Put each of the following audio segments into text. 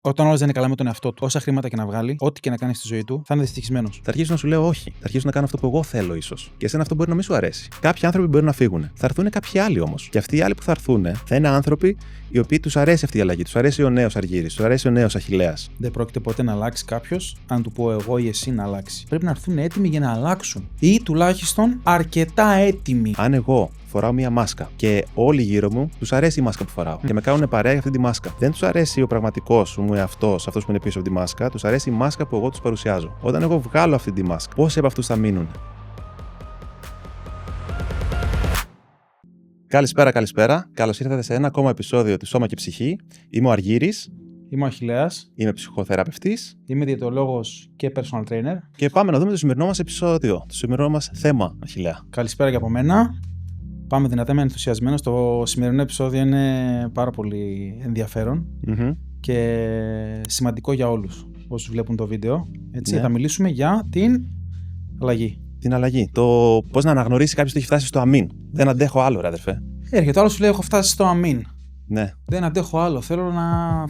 Όταν όλο δεν είναι καλά με τον εαυτό του, όσα χρήματα και να βγάλει, ό,τι και να κάνει στη ζωή του, θα είναι δυστυχισμένος. Θα αρχίσω να σου λέω όχι. Θα αρχίσω να κάνω αυτό που εγώ θέλω, ίσως. Και εσένα αυτό μπορεί να μην σου αρέσει. Κάποιοι άνθρωποι μπορεί να φύγουν. Θα έρθουν κάποιοι άλλοι όμως. Και αυτοί οι άλλοι που θα έρθουν θα είναι άνθρωποι οι οποίοι τους αρέσει αυτή η αλλαγή. Τους αρέσει ο νέος Αργύρης, τους αρέσει ο νέος Αχιλλέας. Δεν πρόκειται ποτέ να αλλάξει κάποιος, αν του πω εγώ ή εσύ να αλλάξει. Πρέπει να έρθουν έτοιμοι για να αλλάξουν. Ή τουλάχιστον αρκετά έτοιμοι. Αν εγώ φοράω μία μάσκα και όλοι γύρω μου τους αρέσει η μάσκα που φοράω και με κάνουν παρέα για αυτή τη μάσκα. Δεν τους αρέσει ο πραγματικός μου εαυτός, αυτός που είναι πίσω από τη μάσκα, τους αρέσει η μάσκα που εγώ τους παρουσιάζω. Όταν εγώ βγάλω αυτή τη μάσκα, πόσοι από αυτούς θα μείνουν? Καλησπέρα. Καλώς ήρθατε σε ένα ακόμα επεισόδιο του Σώμα και Ψυχή. Είμαι ο Αργύρης. Είμαι ο Αχιλλέας. Είμαι ψυχοθεραπευτής. Είμαι διαιτολόγος και personal trainer. Και πάμε να δούμε το σημερινό μας επεισόδιο, το σημερινό μας θέμα, Αχιλλέα. Καλησπέρα και από μένα. Πάμε δυνατά, είμαι ενθουσιασμένος. Το σημερινό επεισόδιο είναι πάρα πολύ ενδιαφέρον και σημαντικό για όλους όσους βλέπουν το βίντεο. Έτσι, θα μιλήσουμε για την αλλαγή. Την αλλαγή. Το πώς να αναγνωρίσει κάποιος ότι έχει φτάσει στο αμήν. Δεν αντέχω άλλο, ρε αδερφέ. Έρχεται άλλο, σου λέει: έχω φτάσει στο αμήν. Ναι. Δεν αντέχω άλλο. Θέλω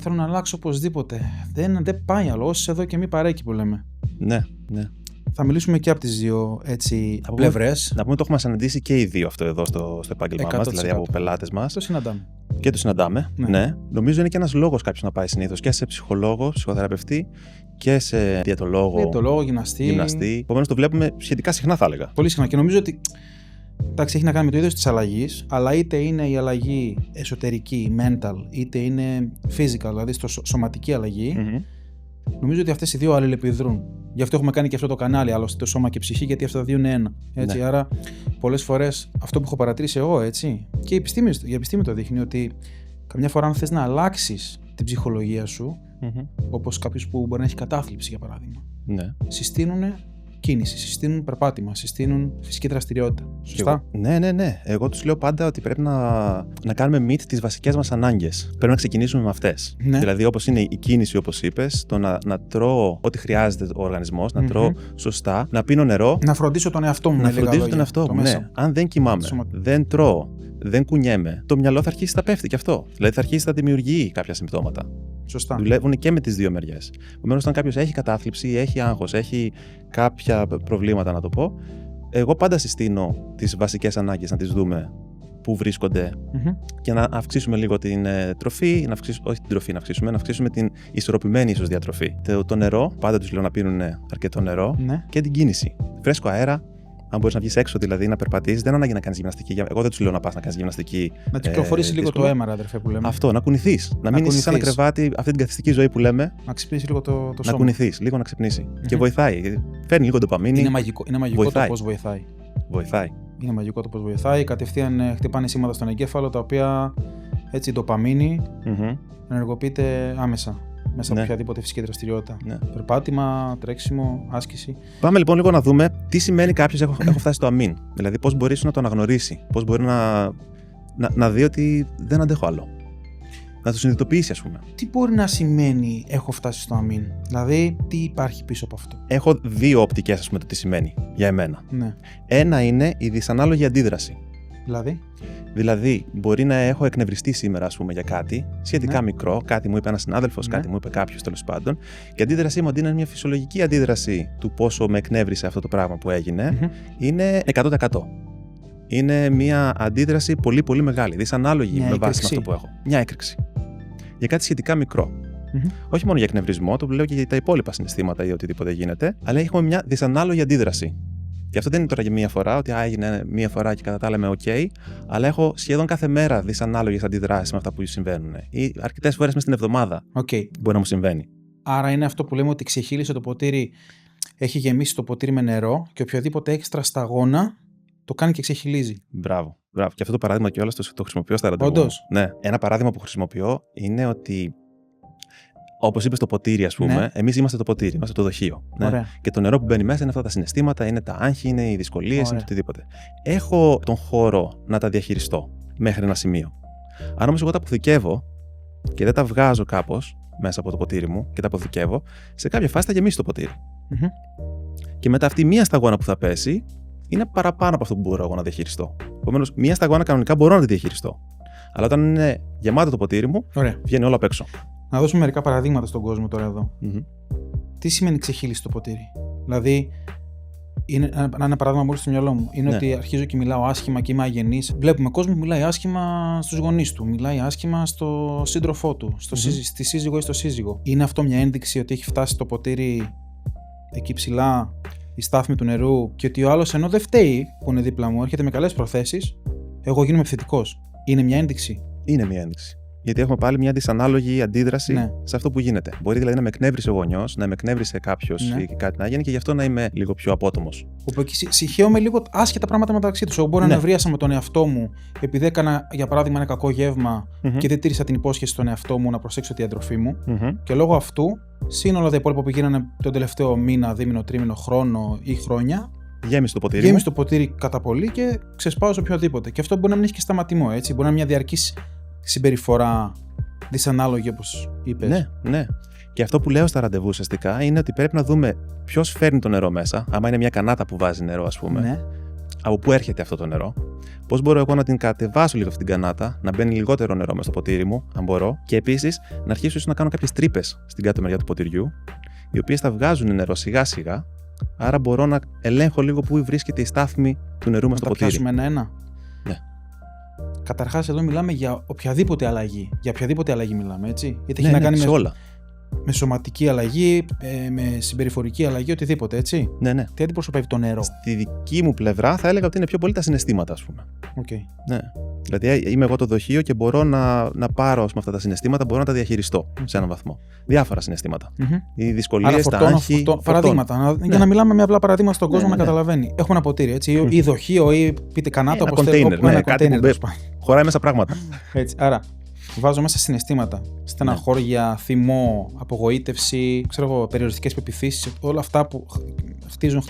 να αλλάξω οπωσδήποτε. Δεν πάει άλλο. Όσοι εδώ και μη παρέκει που λέμε. Ναι. Θα μιλήσουμε και από τις δύο πλευρές. Να πούμε το έχουμε συναντήσει και οι δύο αυτό εδώ στο επάγγελμά μας, δηλαδή από πελάτες μας. Το συναντάμε. Και το συναντάμε. Ναι. Νομίζω είναι και ένας λόγος κάποιος να πάει συνήθως και σε ψυχολόγο, ψυχοθεραπευτή και σε διαιτολόγο, γυμναστή. Επομένως το βλέπουμε σχετικά συχνά, θα έλεγα. Πολύ συχνά. Και νομίζω ότι. Εντάξει, έχει να κάνει με το είδος της αλλαγής, αλλά είτε είναι η αλλαγή εσωτερική, mental, είτε είναι physical, δηλαδή σωματική αλλαγή. Νομίζω ότι αυτές οι δύο αλληλεπιδρούν. Γι' αυτό έχουμε κάνει και αυτό το κανάλι, άλλωστε το Σώμα και Ψυχή, γιατί αυτά τα δύο είναι ένα. Έτσι. Ναι. Άρα, πολλές φορές αυτό που έχω παρατηρήσει εγώ, έτσι, και η επιστήμη το δείχνει, ότι καμιά φορά, αν θες να αλλάξεις την ψυχολογία σου, όπως κάποιος που μπορεί να έχει κατάθλιψη, για παράδειγμα, συστήνουν κίνηση, συστήνουν περπάτημα, συστήνουν φυσική δραστηριότητα. Σωστά. Ναι. Εγώ τους λέω πάντα ότι πρέπει να κάνουμε meet τις βασικές μας ανάγκες. Πρέπει να ξεκινήσουμε με αυτές. Ναι. Δηλαδή, όπως είναι η κίνηση, όπως είπες, το να τρώω ό,τι χρειάζεται ο οργανισμός, να τρώω σωστά, να πίνω νερό. Να φροντίσω τον εαυτό μου. Να φροντίσω τον εαυτό μου. Ναι. Αν δεν κοιμάμαι, δεν τρώω, δεν κουνιέμαι, το μυαλό θα αρχίσει να πέφτει κι αυτό. Δηλαδή, θα αρχίσει να δημιουργεί κάποια συμπτώματα. Σωστά. Δουλεύουν και με τις δύο μεριές. Επομένως, όταν κάποιος έχει κατάθλιψη, έχει άγχος, έχει κάποια προβλήματα, να το πω, εγώ πάντα συστήνω τις βασικές ανάγκες να τις δούμε πού βρίσκονται και να αυξήσουμε λίγο την τροφή, να αυξήσουμε την ισορροπημένη ίσως διατροφή. Το νερό, πάντα τους λέω να πίνουν αρκετό νερό, και την κίνηση. Φρέσκο αέρα. Αν μπορείς να βγεις έξω, δηλαδή να περπατήσεις, δεν ανάγκη να κάνεις γυμναστική. Εγώ δεν τους λέω να πας να κάνεις γυμναστική. Να κυκλοφορήσει λίγο το αίμα, αδερφέ, που λέμε. Αυτό, να κουνηθείς. Να μείνεις σαν ένα κρεβάτι, αυτή την καθιστική ζωή που λέμε. Να ξυπνήσει λίγο το σώμα. Να κουνηθείς, λίγο να ξυπνήσει. Και βοηθάει. Φέρνει λίγο ντοπαμίνη. Είναι μαγικό το πώς βοηθάει. Είναι μαγικό το πώς βοηθάει. Κατευθείαν χτυπάνε σήματα στον εγκέφαλο, τα οποία έτσι η ντοπαμίνη ενεργοποιείται άμεσα. Μέσα από οποιαδήποτε φυσική δραστηριότητα. Περπάτημα, τρέξιμο, άσκηση. Πάμε λοιπόν λίγο να δούμε τι σημαίνει κάποιος έχω φτάσει στο αμήν. Δηλαδή, πώς μπορεί να το αναγνωρίσει, πώς μπορεί να δει ότι δεν αντέχω άλλο. Να το συνειδητοποιήσει, ας πούμε. Τι μπορεί να σημαίνει έχω φτάσει στο αμήν, δηλαδή τι υπάρχει πίσω από αυτό? Έχω δύο οπτικές, ας πούμε, το τι σημαίνει για εμένα. Ναι. Ένα είναι η δυσανάλογη αντίδραση. Δηλαδή, μπορεί να έχω εκνευριστεί σήμερα, ας πούμε, για κάτι σχετικά μικρό, κάτι μου είπε ένας συνάδελφος, κάτι μου είπε κάποιος, τέλος πάντων. Και η αντίδρασή μου, αντί να είναι μια φυσιολογική αντίδραση του πόσο με εκνεύρισε αυτό το πράγμα που έγινε, είναι 100%. Είναι μια αντίδραση πολύ, πολύ μεγάλη, δυσανάλογη με βάση με αυτό που έχω. Μια έκρηξη. Για κάτι σχετικά μικρό. Όχι μόνο για εκνευρισμό, το λέω και για τα υπόλοιπα συναισθήματα ή οτιδήποτε γίνεται, αλλά έχουμε μια δυσανάλογη αντίδραση. Γι' αυτό δεν είναι τώρα για μία φορά, ότι έγινε μία φορά και κατά τα άλλα είμαι OK, αλλά έχω σχεδόν κάθε μέρα δυσανάλογες αντιδράσεις με αυτά που συμβαίνουν. Ή αρκετές φορές μες στην εβδομάδα μπορεί να μου συμβαίνει. Άρα είναι αυτό που λέμε ότι ξεχύλισε το ποτήρι, έχει γεμίσει το ποτήρι με νερό και οποιοδήποτε έξτρα σταγόνα το κάνει και ξεχυλίζει. Μπράβο. Και αυτό το παράδειγμα κιόλας το χρησιμοποιώ στα ραντεβού. Όντως. Ναι. Ένα παράδειγμα που χρησιμοποιώ είναι ότι, όπως είπες, το ποτήρι, ας πούμε, εμείς είμαστε το ποτήρι, είμαστε το δοχείο. Ναι. Και το νερό που μπαίνει μέσα είναι αυτά τα συναισθήματα, είναι τα άγχη, είναι οι δυσκολίες, είναι οτιδήποτε. Έχω τον χώρο να τα διαχειριστώ μέχρι ένα σημείο. Αν όμως εγώ τα αποθηκεύω και δεν τα βγάζω κάπως μέσα από το ποτήρι μου και τα αποθηκεύω, σε κάποια φάση θα γεμίσει το ποτήρι. Και μετά αυτή μία σταγόνα που θα πέσει είναι παραπάνω από αυτό που μπορώ εγώ να διαχειριστώ. Επομένως, μία σταγόνα κανονικά μπορώ να τη διαχειριστώ. Αλλά όταν είναι γεμάτο το ποτήρι μου, βγαίνει όλο απ' έξω. Να δώσουμε μερικά παραδείγματα στον κόσμο τώρα εδώ. Τι σημαίνει ξεχύλιση το ποτήρι? Δηλαδή, ένα παράδειγμα μόλις στο μυαλό μου είναι ότι αρχίζω και μιλάω άσχημα και είμαι αγενής. Βλέπουμε κόσμο που μιλάει άσχημα στους γονείς του, μιλάει άσχημα στο σύντροφό του, στη σύζυγο ή στο σύζυγο. Είναι αυτό μια ένδειξη ότι έχει φτάσει το ποτήρι εκεί ψηλά, η στάθμη του νερού, και ότι ο άλλος, ενώ δεν φταίει που είναι δίπλα μου, έρχεται με καλές προθέσεις, εγώ γίνομαι επιθετικός? Είναι μια ένδειξη. Είναι μια ένδειξη. Γιατί έχουμε πάλι μια δυσανάλογη αντίδραση σε αυτό που γίνεται. Μπορεί δηλαδή να με εκνεύρισε ο γονιός, να με εκνεύρισε κάποιος ή κάτι να γίνει, και γι' αυτό να είμαι λίγο πιο απότομος. Όπου εκεί συχαίωμαι λίγο άσχετα πράγματα μεταξύ τους. Εγώ μπορεί να νευρίασα με τον εαυτό μου επειδή έκανα, για παράδειγμα, ένα κακό γεύμα και δεν τήρησα την υπόσχεση στον εαυτό μου να προσέξω τη διατροφή μου. Και λόγω αυτού, σύνολα τα υπόλοιπα που γίνανε τον τελευταίο μήνα, δίμηνο, τρίμηνο, χρόνο ή χρόνια. Γέμισε το ποτήρι κατά πολύ και ξεσπάω σε οποιοδήποτε. Και αυτό μπορεί να μην έχει και σταματημό, έτσι. Μπορεί να είναι μια διαρκής συμπεριφορά δυσανάλογη, όπως είπες. Ναι. Και αυτό που λέω στα ραντεβού ουσιαστικά είναι ότι πρέπει να δούμε ποιος φέρνει το νερό μέσα. Άμα είναι μια κανάτα που βάζει νερό, ας πούμε, από πού έρχεται αυτό το νερό. Πώς μπορώ εγώ να την κατεβάσω λίγο αυτή την κανάτα, να μπαίνει λιγότερο νερό μέσα στο ποτήρι μου, αν μπορώ. Και επίσης να αρχίσω ίσως να κάνω κάποιες τρύπες στην κάτω μεριά του ποτηριού, οι οποίες θα βγάζουν νερό σιγά-σιγά. Άρα μπορώ να ελέγχω λίγο πού βρίσκεται η στάθμη του νερού μέσα στο ποτήρι. Να τα πιάσουμε ένα-ένα. Ναι. Καταρχάς, εδώ μιλάμε για οποιαδήποτε αλλαγή. Για οποιαδήποτε αλλαγή μιλάμε, έτσι. Γιατί έχει να κάνει όλα. Με σωματική αλλαγή, με συμπεριφορική αλλαγή, οτιδήποτε, έτσι. Ναι. Τι αντιπροσωπεύει το νερό? Στη δική μου πλευρά θα έλεγα ότι είναι πιο πολύ τα συναισθήματα, ας πούμε. Ναι. Δηλαδή, είμαι εγώ το δοχείο και μπορώ να πάρω αυτά τα συναισθήματα, μπορώ να τα διαχειριστώ σε έναν βαθμό. Διάφορα συναισθήματα. Οι δυσκολίες, τα άγχη. Παραδείγματα. Για να μιλάμε με απλά παραδείγματα στον κόσμο να καταλαβαίνει. Έχουμε ένα ποτήρι, έτσι. Ή δοχείο, ή πείτε κανάτα, όπως θέλετε. Ένα κοντέινερ. Χωράει μέσα πράγματα. Έτσι. Άρα, βάζω μέσα συναισθήματα. Στεναχώρια, θυμό, απογοήτευση, περιοριστικές πεποιθήσεις, όλα αυτά που χτίζουν.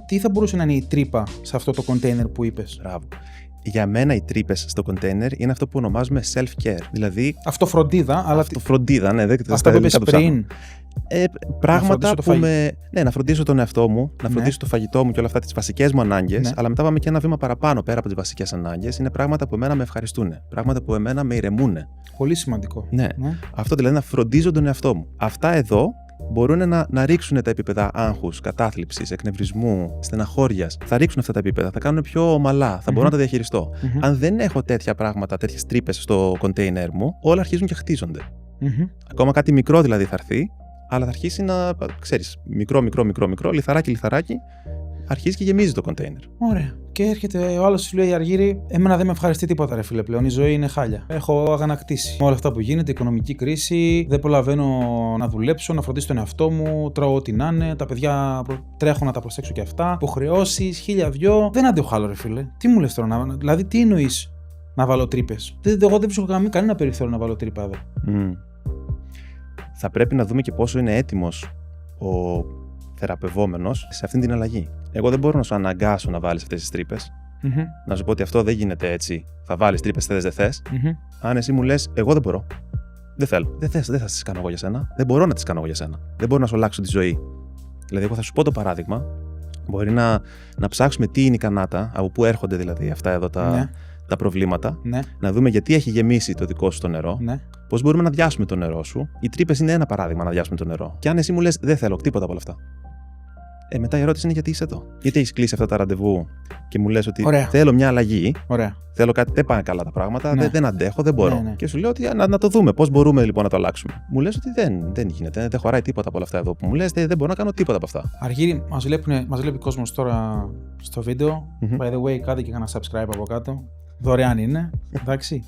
Τι θα μπορούσε να είναι η τρύπα σε αυτό το κοντέινερ που είπες? Μπράβο. Για μένα οι τρύπες στο κοντέινερ είναι αυτό που ονομάζουμε self-care. Δηλαδή. Αυτοφροντίδα, αλλά. Αυτοφροντίδα, ναι, δεν αυτά που είπες πριν. Πράγματα που να φροντίσω τον εαυτό μου, να φροντίσω το φαγητό μου και όλα αυτά, τις βασικές μου ανάγκες, αλλά μετά πάμε και ένα βήμα παραπάνω, πέρα από τις βασικές ανάγκες. Είναι πράγματα που εμένα με ευχαριστούν. Πράγματα που εμένα με ηρεμούν. Πολύ σημαντικό. Ναι. Αυτό δηλαδή, να φροντίζω τον εαυτό μου. Αυτά εδώ μπορούν να ρίξουν τα επίπεδα άγχους, κατάθλιψης, εκνευρισμού, στεναχώριας. Θα ρίξουν αυτά τα επίπεδα, θα κάνουν πιο ομαλά, θα μπορώ να τα διαχειριστώ. Αν δεν έχω τέτοια πράγματα, τέτοιες τρύπες στο κοντέινερ μου, όλα αρχίζουν και χτίζονται. Ακόμα κάτι μικρό δηλαδή θα έρθει, αλλά θα αρχίσει να, ξέρεις, μικρό, λιθαράκι, αρχίζει και γεμίζει το κοντέινερ. Ωραία. Και έρχεται ο άλλος, σου λέει: Αργύρη, εμένα δεν με ευχαριστεί τίποτα, ρε φίλε, πλέον. Η ζωή είναι χάλια. Έχω αγανακτήσει. Με όλα αυτά που γίνεται, οικονομική κρίση, δεν προλαβαίνω να δουλέψω, να φροντίσω τον εαυτό μου, τρώω ό,τι να είναι, τα παιδιά τρέχω να τα προσέξω και αυτά. Υποχρεώσεις, 1002. Δεν αντέχω άλλο, ρε φίλε. Τι μου λες τώρα, δηλαδή, τι εννοείς να βάλω τρύπες? Εγώ δεν βρίσκω κανένα περιθώριο να βάλω τρύπα εδώ. Θα πρέπει να δούμε και πόσο είναι έτοιμος ο θεραπευόμενος σε αυτήν την αλλαγή. Εγώ δεν μπορώ να σου αναγκάσω να βάλεις αυτές τις τρύπες. Να σου πω ότι αυτό δεν γίνεται έτσι. Θα βάλεις τρύπες, θες, δεν θες. Αν εσύ μου λες, εγώ δεν μπορώ. Δεν θέλω. Δεν θα τις κάνω εγώ για σένα. Δεν μπορώ να τις κάνω εγώ για σένα. Δεν μπορώ να σου αλλάξω τη ζωή. Δηλαδή, εγώ θα σου πω το παράδειγμα. Μπορεί να ψάξουμε τι είναι η κανάτα, από πού έρχονται δηλαδή αυτά εδώ τα προβλήματα. Να δούμε γιατί έχει γεμίσει το δικό σου το νερό. Πώς μπορούμε να αδειάσουμε το νερό σου. Οι τρύπες είναι ένα παράδειγμα να αδειάσουμε το νερό. Και αν εσύ μου λες, δεν θέλω τίποτα από όλα αυτά. Μετά η ερώτηση είναι γιατί είσαι εδώ. Γιατί έχεις κλείσει αυτά τα ραντεβού και μου λες ότι θέλω μια αλλαγή. Θέλω κάτι, δεν πάνε καλά τα πράγματα, δεν αντέχω, δεν μπορώ. Και σου λέω ότι να το δούμε. Πώς μπορούμε λοιπόν να το αλλάξουμε? Μου λες ότι δεν γίνεται, δεν χωράει τίποτα από όλα αυτά εδώ που μου λες, δεν μπορώ να κάνω τίποτα από αυτά. Αργύρη, μας βλέπει κόσμος τώρα στο βίντεο. By the way, κάντε και ένα subscribe από κάτω. Δωρεάν είναι. Εντάξει.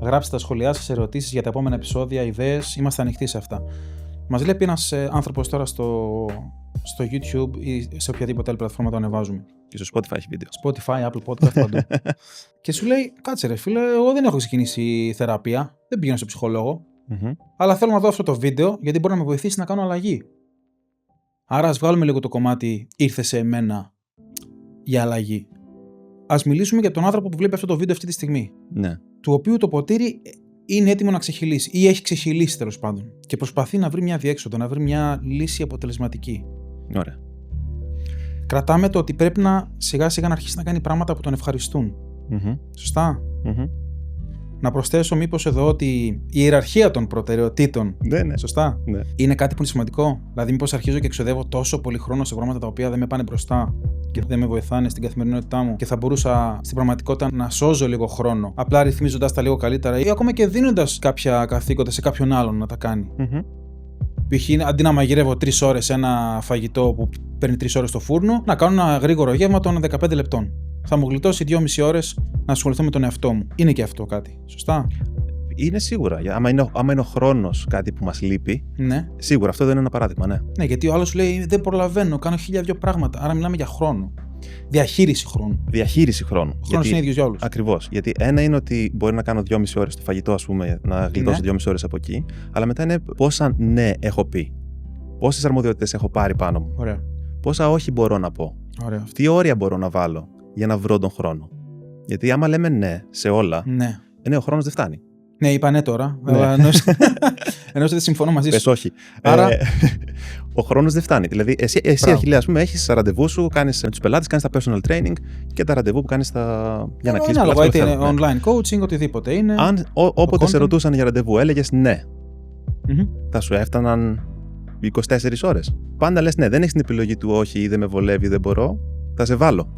Γράψτε τα σχόλιά σας, ερωτήσεις για τα επόμενα επεισόδια, ιδέες. Είμαστε ανοιχτοί σε αυτά. Μας βλέπει ένας άνθρωπος τώρα στο YouTube ή σε οποιαδήποτε άλλη πλατφόρμα το ανεβάζουμε. Και στο Spotify έχει βίντεο. Spotify, Apple Podcast, παντού. Και σου λέει: Κάτσε, ρε φίλε, εγώ δεν έχω ξεκινήσει θεραπεία. Δεν πηγαίνω σε ψυχολόγο. Αλλά θέλω να δω αυτό το βίντεο γιατί μπορεί να με βοηθήσει να κάνω αλλαγή. Άρα, ας βγάλουμε λίγο το κομμάτι ήρθε σε εμένα για αλλαγή. Ας μιλήσουμε για τον άνθρωπο που βλέπει αυτό το βίντεο αυτή τη στιγμή. Ναι. Του οποίου το ποτήρι είναι έτοιμο να ξεχυλήσει ή έχει ξεχυλήσει τέλος πάντων. Και προσπαθεί να βρει μια διέξοδο, να βρει μια λύση αποτελεσματική. Ωραία. Κρατάμε το ότι πρέπει να σιγά σιγά να αρχίσει να κάνει πράγματα που τον ευχαριστούν. Σωστά. Να προσθέσω μήπως εδώ ότι η ιεραρχία των προτεραιοτήτων. Ναι. Σωστά. Ναι. Είναι κάτι που είναι σημαντικό. Δηλαδή, μήπως αρχίζω και εξοδεύω τόσο πολύ χρόνο σε πράγματα τα οποία δεν με πάνε μπροστά και δεν με βοηθάνε στην καθημερινότητά μου και θα μπορούσα στην πραγματικότητα να σώζω λίγο χρόνο, απλά ρυθμίζοντας τα λίγο καλύτερα ή ακόμα και δίνοντας κάποια καθήκοντα σε κάποιον άλλον να τα κάνει. Π.χ. αντί να μαγειρεύω 3 ώρες ένα φαγητό που παίρνει 3 ώρες στο φούρνο, να κάνω ένα γρήγορο γεύμα των 15 λεπτών. Θα μου γλιτώσει 2,5 ώρες να ασχοληθώ με τον εαυτό μου. Είναι και αυτό κάτι. Σωστά. Είναι σίγουρα. Άμα είναι ο χρόνος κάτι που μας λείπει, ναι. Σίγουρα αυτό δεν είναι ένα παράδειγμα, ναι. Ναι, γιατί ο άλλος σου λέει δεν προλαβαίνω, κάνω 1002 πράγματα. Άρα μιλάμε για χρόνο. Διαχείριση χρόνου. Διαχείριση χρόνου. Ο χρόνος είναι ίδιος για όλους. Ακριβώς. Γιατί ένα είναι ότι μπορεί να κάνω 2,5 ώρες το φαγητό, ας πούμε, να γλιτώσω 2,5 ώρες από εκεί, αλλά μετά είναι πόσα ναι έχω πει. Πόσες αρμοδιότητες έχω πάρει πάνω μου. Ωραία. Πόσα όχι μπορώ να πω. Ωραία. Τι όρια μπορώ να βάλω για να βρω τον χρόνο. Γιατί άμα λέμε ναι σε όλα, ναι, ο χρόνος δεν φτάνει. Ναι, είπα ναι τώρα. Ενώ δεν συμφωνώ μαζί σου. Πες όχι. Άρα... ο χρόνος δεν φτάνει. Δηλαδή, εσύ Αχιλλέα, ας πούμε, έχεις ραντεβού σου, κάνεις με τους πελάτες, κάνεις τα personal training και τα ραντεβού που κάνεις για να κλείσεις πελάτες. Είτε είναι online coaching, οτιδήποτε είναι. Αν όποτε σε ρωτούσαν για ραντεβού, έλεγες ναι. Θα σου έφταναν 24 ώρες. Πάντα λες ναι, δεν έχεις την επιλογή του όχι ή δεν με βολεύει ή δεν μπορώ. Θα σε βάλω.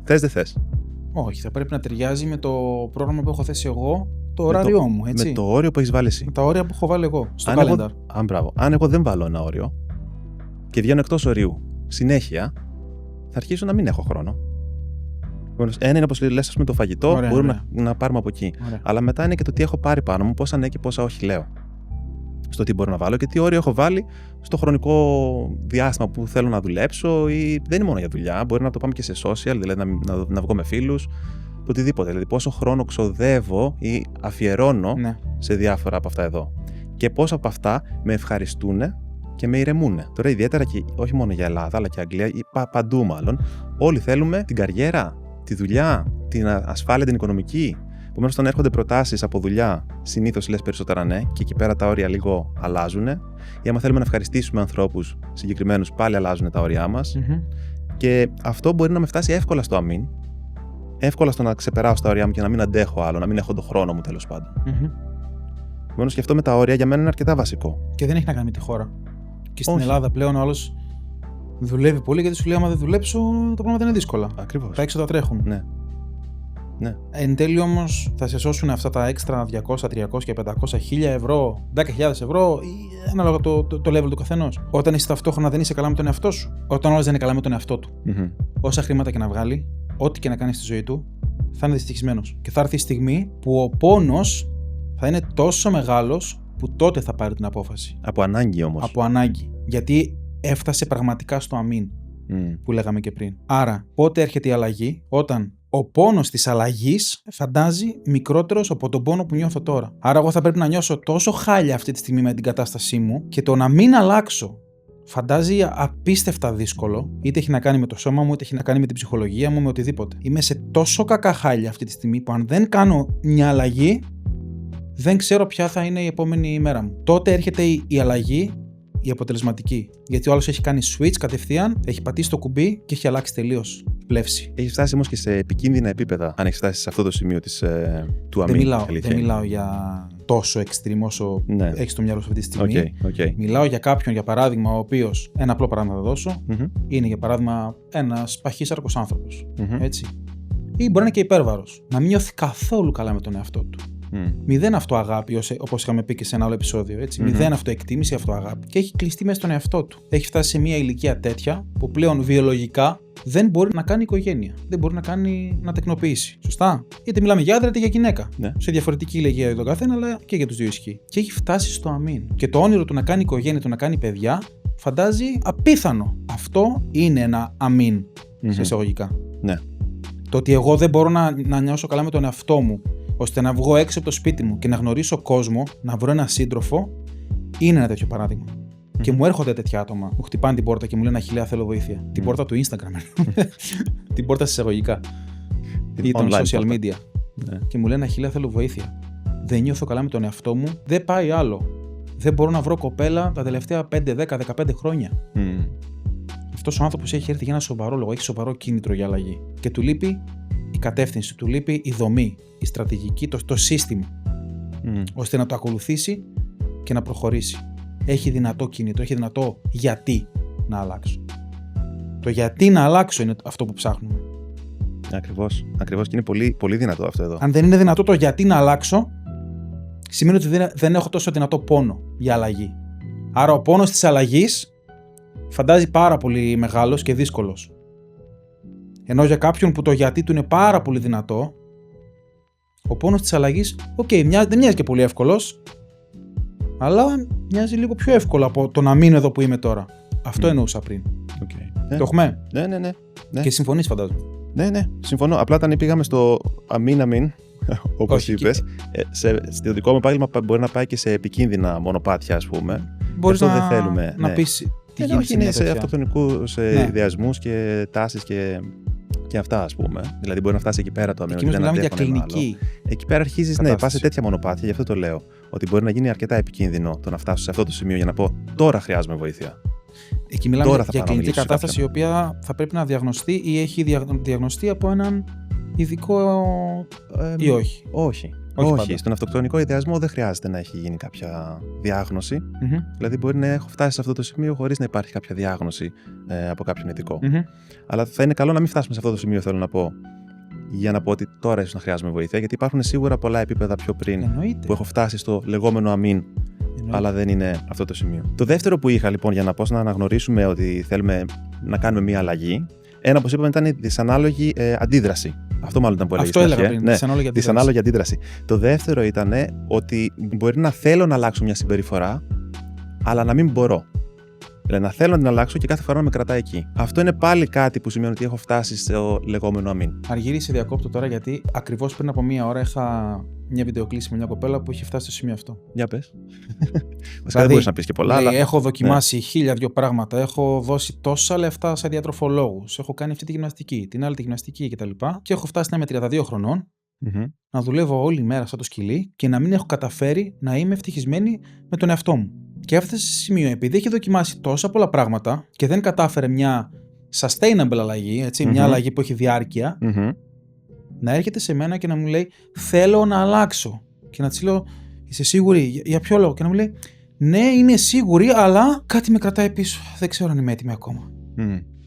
Θες, δεν θες. Όχι, θα πρέπει να ταιριάζει με το πρόγραμμα που έχω θέσει εγώ, το ωράριό μου, έτσι. Με το όριο που έχεις βάλει εσύ. Με τα όρια που έχω βάλει εγώ στο calendar. Αν εγώ δεν βάλω ένα όριο και βγαίνω εκτός ορίου συνέχεια, θα αρχίσω να μην έχω χρόνο. Ένα είναι όπως λες, ας πούμε, το φαγητό, ωραία, μπορούμε να πάρουμε από εκεί. Ωραία. Αλλά μετά είναι και το τι έχω πάρει πάνω μου, πόσα ναι και πόσα όχι λέω. Στο τι μπορώ να βάλω και τι όριο έχω βάλει στο χρονικό διάστημα που θέλω να δουλέψω, ή δεν είναι μόνο για δουλειά, μπορεί να το πάμε και σε social, δηλαδή να βγω με φίλους, το οτιδήποτε. Δηλαδή πόσο χρόνο ξοδεύω ή αφιερώνω σε διάφορα από αυτά εδώ. Και πόσα από αυτά με ευχαριστούν και με ηρεμούν. Τώρα, ιδιαίτερα και όχι μόνο για Ελλάδα, αλλά και Αγγλία, ή παντού μάλλον, όλοι θέλουμε την καριέρα, τη δουλειά, την ασφάλεια την οικονομική. Επομένως, όταν έρχονται προτάσεις από δουλειά, συνήθως λες περισσότερα ναι, και εκεί πέρα τα όρια λίγο αλλάζουν. Ή άμα θέλουμε να ευχαριστήσουμε ανθρώπους συγκεκριμένους, πάλι αλλάζουν τα όρια μας. Και αυτό μπορεί να με φτάσει εύκολα στο αμήν, εύκολα στο να ξεπεράσω τα όρια μου και να μην αντέχω άλλο, να μην έχω τον χρόνο μου τέλος πάντων. Επομένως, και αυτό με τα όρια για μένα είναι αρκετά βασικό. Και δεν έχει να κάνει με τη χώρα. Και στην Ελλάδα πλέον ο άλλος δουλεύει πολύ, γιατί σου λέει: άμα δεν δουλέψω, τα πράγματα είναι δύσκολα. Ακριβώς. Τα έξοδα τρέχουν. Ναι. Εν τέλει όμως θα σε σώσουν αυτά τα έξτρα 200, 300 και 500, 1000 ευρώ, 10.000 ευρώ, ή ανάλογα το level του καθενός. Όταν είσαι ταυτόχρονα δεν είσαι καλά με τον εαυτό σου. Όταν όλος δεν είναι καλά με τον εαυτό του. Όσα χρήματα και να βγάλει, ό,τι και να κάνει στη ζωή του, θα είναι δυστυχισμένος. Και θα έρθει η στιγμή που ο πόνος θα είναι τόσο μεγάλος που τότε θα πάρει την απόφαση. Από ανάγκη όμως. Από ανάγκη. Γιατί έφτασε πραγματικά στο αμήν που λέγαμε και πριν. Άρα, πότε έρχεται η αλλαγή? Όταν ο πόνος της αλλαγής φαντάζει μικρότερος από τον πόνο που νιώθω τώρα. Άρα, εγώ θα πρέπει να νιώσω τόσο χάλια αυτή τη στιγμή με την κατάστασή μου και το να μην αλλάξω φαντάζει απίστευτα δύσκολο, είτε έχει να κάνει με το σώμα μου, είτε έχει να κάνει με την ψυχολογία μου, με οτιδήποτε. Είμαι σε τόσο κακά χάλια αυτή τη στιγμή που αν δεν κάνω μια αλλαγή, δεν ξέρω ποια θα είναι η επόμενη ημέρα μου. Τότε έρχεται η αλλαγή, η αποτελεσματική. Γιατί ο άλλος έχει κάνει switch κατευθείαν, έχει πατήσει το κουμπί και έχει αλλάξει τελείως πλεύση. Έχει φτάσει όμως και σε επικίνδυνα επίπεδα, αν έχει φτάσει σε αυτό το σημείο του αμήν. Δεν μιλάω για τόσο extreme όσο έχεις στο μυαλό σου αυτή τη στιγμή. Okay. Μιλάω για κάποιον, για παράδειγμα, ο οποίος, ένα απλό παράδειγμα θα δώσω, είναι για παράδειγμα ένας παχύσαρκος άνθρωπος. Έτσι. Ή μπορεί να είναι και υπέρβαρος. Να μην νιώθει καθόλου καλά με τον εαυτό του. Μηδέν αυτοαγάπη, όπως είχαμε πει και σε ένα άλλο επεισόδιο. Μηδέν αυτοεκτίμηση, αυτοαγάπη. Και έχει κλειστεί μέσα στον εαυτό του. Έχει φτάσει σε μια ηλικία τέτοια που πλέον βιολογικά δεν μπορεί να κάνει οικογένεια. Δεν μπορεί να τεκνοποιήσει. Σωστά. Είτε μιλάμε για άντρα είτε για γυναίκα. Σε διαφορετική ηλικία για τον καθένα, αλλά και για τους δύο ισχύει. Και έχει φτάσει στο αμήν. Και το όνειρο του να κάνει οικογένεια, του να κάνει παιδιά, φαντάζει απίθανο. Αυτό είναι ένα αμήν. Σε εισαγωγικά. Ναι. Το ότι εγώ δεν μπορώ να νιώσω καλά με τον εαυτό μου, ώστε να βγω έξω από το σπίτι μου και να γνωρίσω κόσμο, να βρω έναν σύντροφο, είναι ένα τέτοιο παράδειγμα. Και μου έρχονται τέτοια άτομα. Μου χτυπάνε την πόρτα και μου λένε: Αχιλλέα, θέλω βοήθεια. Την πόρτα του Instagram. Την πόρτα σε εισαγωγικά. Ή των social media. Και μου λένε: Αχιλλέα, θέλω βοήθεια. Δεν νιώθω καλά με τον εαυτό μου. Δεν πάει άλλο. Δεν μπορώ να βρω κοπέλα τα τελευταία 5, 10, 15 χρόνια. Αυτός ο άνθρωπος έχει έρθει για ένα σοβαρό λόγο. Έχει σοβαρό κίνητρο για αλλαγή. Και του λείπει η κατεύθυνση, του λείπει η δομή, η στρατηγική, το σύστημα. ώστε να το ακολουθήσει και να προχωρήσει. Έχει δυνατό κίνητρο, έχει δυνατό γιατί να αλλάξω. Το γιατί να αλλάξω είναι αυτό που ψάχνουμε. Ακριβώς. Και είναι πολύ, πολύ δυνατό αυτό εδώ. Αν δεν είναι δυνατό το γιατί να αλλάξω, σημαίνει ότι δεν έχω τόσο δυνατό πόνο για αλλαγή. Άρα ο πόνος της αλλαγής φαντάζει πάρα πολύ μεγάλος και δύσκολος. Ενώ για κάποιον που το γιατί του είναι πάρα πολύ δυνατό, ο πόνος της αλλαγής, δεν μοιάζει και πολύ εύκολος, αλλά μοιάζει λίγο πιο εύκολο από το να μείνω εδώ που είμαι τώρα. Αυτό εννοούσα πριν. Το έχουμε? Ναι. Και συμφωνείς, φαντάζομαι. Ναι, συμφωνώ. Απλά όταν πήγαμε στο αμήν, όπως είπες, στο δικό μου επάγγελμα μπορεί να πάει και σε επικίνδυνα μονοπάτια, ας πούμε. Μπορείς αυτό δεν θέλουμε. Να πεις τι γίνεται. Όχι, είναι σε αυτοκτονικούς ιδεασμούς και τάσεις και αυτά, ας πούμε. Δηλαδή μπορεί να φτάσει εκεί πέρα το αμήν. Εκεί μιλάμε για κλινική. Εκεί πέρα αρχίζεις να πας σε τέτοια μονοπάτια, γι' αυτό το λέω. Ότι μπορεί να γίνει αρκετά επικίνδυνο το να φτάσω σε αυτό το σημείο για να πω τώρα χρειάζομαι βοήθεια. Εκεί μιλάμε για κλινική κατάσταση η οποία θα πρέπει να διαγνωστεί ή έχει διαγνωστεί από έναν ειδικό ή όχι. Όχι. Στον αυτοκτονικό ιδεασμό δεν χρειάζεται να έχει γίνει κάποια διάγνωση. Δηλαδή, μπορεί να έχω φτάσει σε αυτό το σημείο χωρίς να υπάρχει κάποια διάγνωση από κάποιον ειδικό. Αλλά θα είναι καλό να μην φτάσουμε σε αυτό το σημείο, θέλω να πω, για να πω ότι τώρα ίσως να χρειάζομαι βοήθεια, γιατί υπάρχουν σίγουρα πολλά επίπεδα πιο πριν που έχω φτάσει στο λεγόμενο αμήν. Αλλά δεν είναι αυτό το σημείο. Το δεύτερο που είχα λοιπόν για να πω να αναγνωρίσουμε ότι θέλουμε να κάνουμε μια αλλαγή, ένα όπως είπαμε ήταν η δυσανάλογη αντίδραση. Αυτό μάλλον ήταν που έλεγες. Αυτό έλεγα πριν. Δυσανάλογη αντίδραση. Το δεύτερο ήταν ότι μπορεί να θέλω να αλλάξω μια συμπεριφορά, αλλά να μην μπορώ. Δηλαδή να θέλω να την αλλάξω και κάθε φορά να με κρατάει εκεί. Αυτό είναι πάλι κάτι που σημαίνει ότι έχω φτάσει στο λεγόμενο αμήν. Αργύρη, σε διακόπτω τώρα γιατί ακριβώς πριν από μία ώρα είχα μια βιντεοκλήση με μια κοπέλα που είχε φτάσει στο σημείο αυτό. Για πες. Βασικά δεν μπορείς να πεις και πολλά. Αλλά... Έχω δοκιμάσει 1002 πράγματα. Έχω δώσει τόσα λεφτά σε διατροφολόγους. Έχω κάνει αυτή τη γυμναστική, την άλλη τη γυμναστική κτλ. Και έχω φτάσει να είμαι 32 χρονών, να δουλεύω όλη μέρα σαν το σκυλί και να μην έχω καταφέρει να είμαι ευτυχισμένη με τον εαυτό μου. Και έφτασε σε σημείο, επειδή έχει δοκιμάσει τόσα πολλά πράγματα και δεν κατάφερε μια sustainable αλλαγή, μια αλλαγή που έχει διάρκεια, να έρχεται σε μένα και να μου λέει θέλω να αλλάξω. Και να της λέω είσαι σίγουρη, για ποιο λόγο? Και να μου λέει ναι, είμαι σίγουρη, αλλά κάτι με κρατάει πίσω. Δεν ξέρω αν είμαι έτοιμη ακόμα.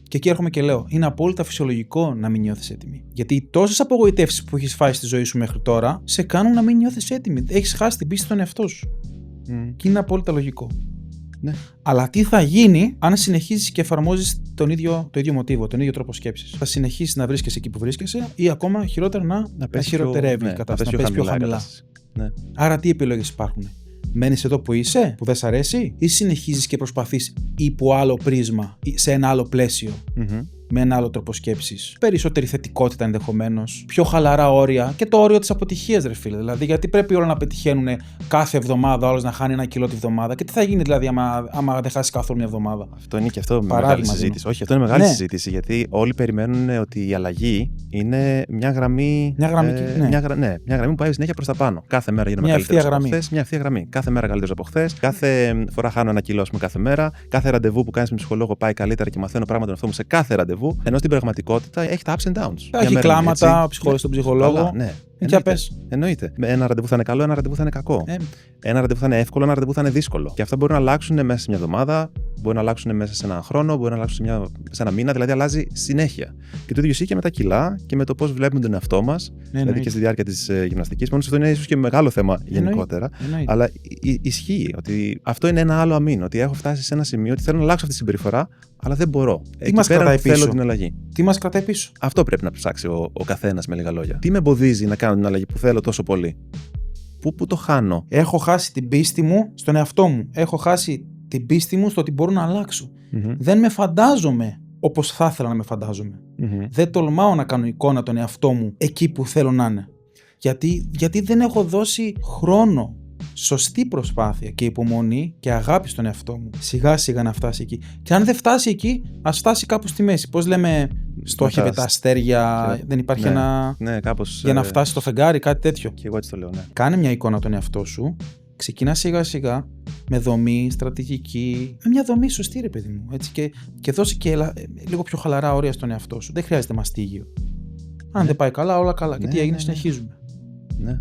Και εκεί έρχομαι και λέω είναι απόλυτα φυσιολογικό να μην νιώθεις έτοιμη. Γιατί οι τόσες απογοητεύσεις που έχεις φάει στη ζωή σου μέχρι τώρα σε κάνουν να μην νιώθεις έτοιμη. Έχεις χάσει την πίστη στον εαυτό σου. Και είναι απόλυτα λογικό. Ναι. Αλλά τι θα γίνει αν συνεχίσεις και εφαρμόζεις το ίδιο μοτίβο, τον ίδιο τρόπο σκέψης? Θα συνεχίσεις να βρίσκεσαι εκεί που βρίσκεσαι ή ακόμα χειρότερα να χειροτερεύει η κατάσταση, να πέσει πιο χαμηλά. Ναι. Άρα τι επιλογές υπάρχουν? Μένεις εδώ που είσαι, που δεν σ' αρέσει, ή συνεχίζεις και προσπαθείς υπό άλλο πρίσμα, σε ένα άλλο πλαίσιο, με ένα άλλο τρόπο σκέψης? Περισσότερη θετικότητα ενδεχομένως, πιο χαλαρά όρια και το όριο της αποτυχίας, ρε φίλε. Δηλαδή, γιατί πρέπει όλα να πετυχαίνουν κάθε εβδομάδα, όλος να χάνει 1 κιλό τη βδομάδα? Και τι θα γίνει δηλαδή, άμα δεν χάσει καθόλου μια εβδομάδα? Αυτό είναι και αυτό μεγάλη συζήτηση. Όχι, αυτό είναι μεγάλη συζήτηση, γιατί όλοι περιμένουν ότι η αλλαγή είναι μια γραμμή. Μια γραμμή που πάει συνέχεια προς τα πάνω. Κάθε μέρα γίνομαι καλύτερος από χθες. Μια ευθεία γραμμή. Κάθε μέρα καλύτερος από χθες. Κάθε φορά χάνω 1 κιλό κάθε μέρα. Κάθε ραντεβού που κάνεις με ψυχολόγο πάει καλύτερα και μαθαίνω πράγματα αυτό μου σε κάθε ραντεβού. Ενώ στην πραγματικότητα έχει τα ups and downs. Έχει κλάματα, στον ψυχολόγο. Ναι. Εννοείται. Ένα ραντεβού θα είναι καλό, ένα ραντεβού θα είναι κακό. Ένα ραντεβού θα είναι εύκολο, ένα ραντεβού θα είναι δύσκολο. Και αυτά μπορεί να αλλάξουν μέσα σε μια εβδομάδα, μπορεί να αλλάξουν μέσα σε έναν χρόνο, μπορεί να αλλάξουν σε ένα μήνα, δηλαδή αλλάζει συνέχεια. Και το ίδιο ισχύει και με τα κιλά και με το πώς βλέπουμε τον εαυτό μας, δηλαδή και στη διάρκεια της γυμναστικής. Μόνο αυτό είναι ίσως και μεγάλο θέμα γενικότερα. Αλλά ισχύει ότι αυτό είναι ένα άλλο αμήν, ότι έχω φτάσει σε ένα σημείο ότι θέλω να αλλάξω αυτή τη συμπεριφορά, αλλά δεν μπορώ. Τι μας κρατάει πίσω? Θέλω την αλλαγή. Τι μας κρατάει πίσω? Αυτό πρέπει να ψάξει ο καθένας, με λίγα λόγια. Τι με εμποδίζει να κάνω την αλλαγή που θέλω τόσο πολύ? Πού το χάνω? Έχω χάσει την πίστη μου στον εαυτό μου. Έχω χάσει την πίστη μου στο ότι μπορώ να αλλάξω. Δεν με φαντάζομαι όπως θα ήθελα να με φαντάζομαι. Δεν τολμάω να κάνω εικόνα τον εαυτό μου εκεί που θέλω να είναι. Γιατί δεν έχω δώσει χρόνο, σωστή προσπάθεια και υπομονή και αγάπη στον εαυτό μου. Σιγά σιγά να φτάσει εκεί. Και αν δεν φτάσει εκεί, ας φτάσει κάπου στη μέση. Πώς λέμε, στόχευε τα αστέρια, δεν υπάρχει κάπως, για να φτάσει στο φεγγάρι, κάτι τέτοιο. Και εγώ έτσι το λέω, ναι. Κάνε μια εικόνα τον εαυτό σου, ξεκινά σιγά σιγά, με δομή, στρατηγική, με μια δομή σωστή, ρε παιδί μου. Έτσι, και δώσε και λίγο πιο χαλαρά όρια στον εαυτό σου. Δεν χρειάζεται μαστίγιο. Αν δεν πάει καλά, όλα καλά. Και τι έγινε, συνεχίζουμε. Ναι.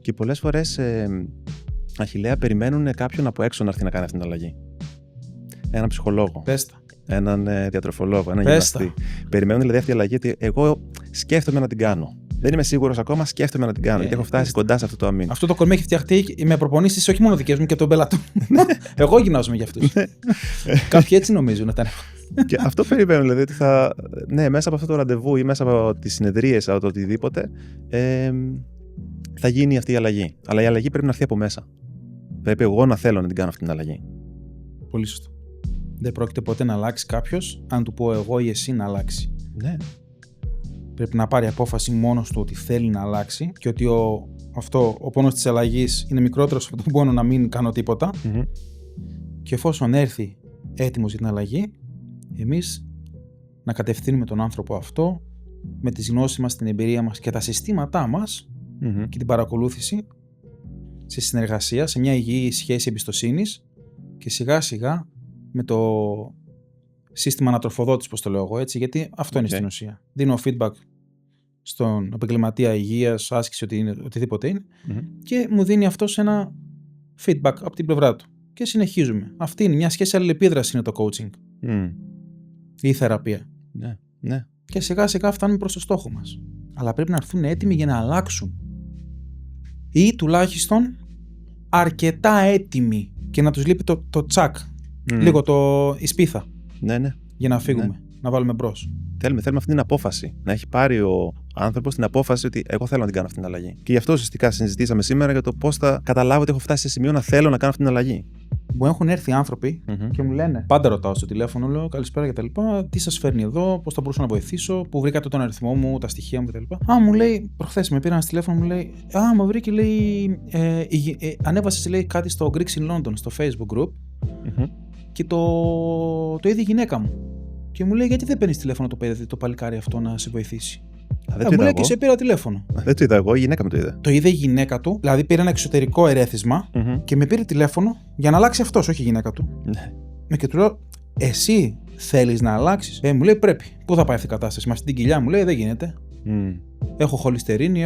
Και πολλές φορές, Αχιλλέα, περιμένουν κάποιον από έξω να έρθει να κάνει αυτή την αλλαγή. Έναν ψυχολόγο. Πέστα. Έναν διατροφολόγο, έναν γυμναστή. Περιμένουν δηλαδή αυτή η αλλαγή ότι εγώ σκέφτομαι να την κάνω. Δεν είμαι σίγουρος ακόμα, σκέφτομαι να την κάνω. Γιατί έχω φτάσει κοντά σε αυτό το αμήν. Αυτό το κορμί έχει φτιαχτεί με προπονήσεις όχι μόνο δικές μου και των πελατών. Εγώ γυμνάζομαι για αυτούς. Κάποιοι έτσι νομίζουν. Και αυτό περιμένουν, δηλαδή ότι μέσα από αυτό το ραντεβού ή μέσα από τις συνεδρίες, από το οτιδήποτε, θα γίνει αυτή η αλλαγή. Αλλά η αλλαγή πρέπει να έρθει από μέσα. Πρέπει εγώ να θέλω να την κάνω αυτή την αλλαγή. Πολύ σωστό. Δεν πρόκειται ποτέ να αλλάξει κάποιος αν του πω εγώ ή εσύ να αλλάξει. Ναι. Πρέπει να πάρει απόφαση μόνος του ότι θέλει να αλλάξει και ότι ο πόνος της αλλαγής είναι μικρότερος από τον πόνο να μην κάνω τίποτα. Mm-hmm. Και εφόσον έρθει έτοιμος για την αλλαγή, εμείς να κατευθύνουμε τον άνθρωπο αυτό με τις γνώσεις μας, την εμπειρία μας και τα συστήματά μας και την παρακολούθηση σε συνεργασία, σε μια υγιή σχέση εμπιστοσύνης και σιγά σιγά με το σύστημα ανατροφοδότης, πώς το λέω εγώ, έτσι, γιατί αυτό είναι στην ουσία. Δίνω feedback στον επαγγελματία υγείας, άσκηση, οτιδήποτε είναι και μου δίνει αυτός ένα feedback από την πλευρά του. Και συνεχίζουμε. Αυτή είναι μια σχέση αλληλεπίδραση, είναι το coaching. Ή η θεραπεία. Ναι. Και σιγά σιγά φτάνουμε προς το στόχο μας. Αλλά πρέπει να έρθουν έτοιμοι για να αλλάξουν. Ή τουλάχιστον αρκετά έτοιμοι και να τους λείπει το τσακ. Λίγο η σπίθα. Ναι. Για να φύγουμε, να βάλουμε μπρος. Θέλουμε αυτή την απόφαση. Να έχει πάρει ο άνθρωπος την απόφαση ότι εγώ θέλω να την κάνω αυτή την αλλαγή. Και γι' αυτό ουσιαστικά συζητήσαμε σήμερα για το πώς θα καταλάβω ότι έχω φτάσει σε σημείο να θέλω να κάνω αυτή την αλλαγή. Μου έχουν έρθει άνθρωποι και μου λένε, πάντα ρωτάω στο τηλέφωνο, λέω καλησπέρα κτλ. Τι σας φέρνει εδώ, πώς θα μπορούσα να βοηθήσω, πού βρήκατε τον αριθμό μου, τα στοιχεία μου κτλ. Μου λέει, προχθές με πήραν στο τηλέφωνο, μου λέει, μου βρήκε, λέει, ανέβασε, λέει, κάτι στο Greeks in London, στο Facebook group και το είδε η γυναίκα μου. Και μου λέει, γιατί δεν παίρνεις τηλέφωνο το παλικάρι αυτό να σε βοηθήσει. Μου λέει, και σε πήρα τηλέφωνο. Δεν το είδα εγώ, η γυναίκα μου το είδε. Το είδε η γυναίκα του, δηλαδή πήρε ένα εξωτερικό ερέθισμα και με πήρε τηλέφωνο για να αλλάξει αυτός, όχι η γυναίκα του. Και του λέω, εσύ θέλεις να αλλάξεις? Μου λέει, πρέπει. Πού θα πάει αυτή η κατάσταση? Με αυτή την κοιλιά, μου λέει, δεν γίνεται. Έχω χολυστερίνη,